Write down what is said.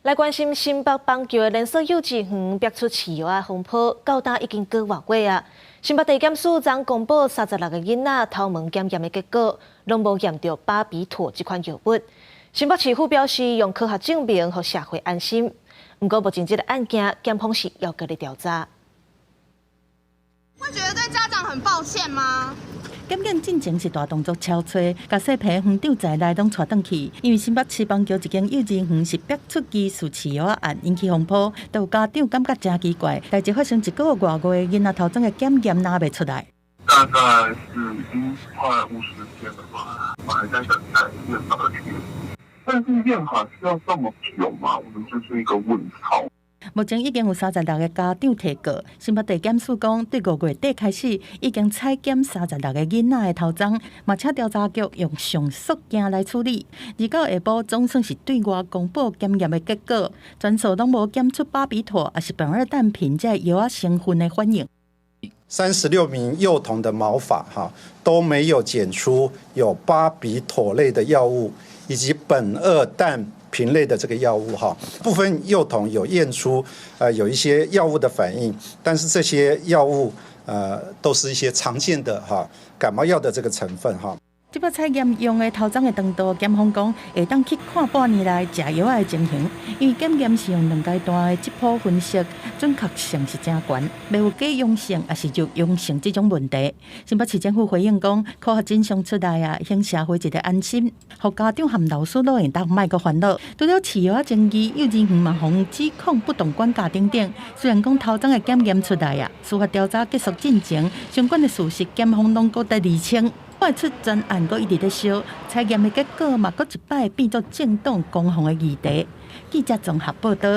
来关心新北邦桥的连锁幼稚园逼出饲药的风波，到今已经过外月啊。新北地检署昨公布36个囡仔头毛检验的结果，拢无验到巴比妥这款药物。新北市府表示，用科学证明，让社会安心。不过，目前这个案件，检方是要继续调查。会觉得对家长很抱歉吗？检验进程是大动作敲吹，甲细皮园长在内拢带转去，因为新北市邦桥一间幼稚园是逼出疑似饲药案引起风波，都有家长感觉真奇怪。代志发生1个月外月，囡仔头中的检验拿袂出来。大概是已经快50天了吧，我还在等待验到的结果。但是验法需要这么久吗？我们就是一个问号。目前已经有36个家长提告，新北地检署讲，对5月底开始已经采检36个囡仔的头鬃，嘛请调查局用上诉件来处理。而到下晡总算是对外公布检验的结果，全数拢无检出巴比妥，也是苯二氮平这药啊成分的反应。36名幼童的毛发都没有检出有巴比妥类的药物以及苯二氮平类的这个药物部分幼童有验出有一些药物的反应，但是这些药物都是一些常见的感冒药的这个成分这摆采验用的头鬃的长度，检方讲会当去看半年来食药的情形，因为检验是用2阶段的质谱分析，准确性是真悬，袂有假阳性也是弱阳性这种问题。新北市政府回应讲，科学真相出来啊，让社会一个安心，互家长和老师都会当莫阁烦恼。除了饲药争议，幼稚园嘛防指控不当管教等等。虽然讲头鬃的检验出来啊，司法调查结束进程，相关的事实检方拢搁在厘清。外出专案阁一直在烧，采验的结果嘛，阁一摆变作政党攻防的议题。记者综合报道。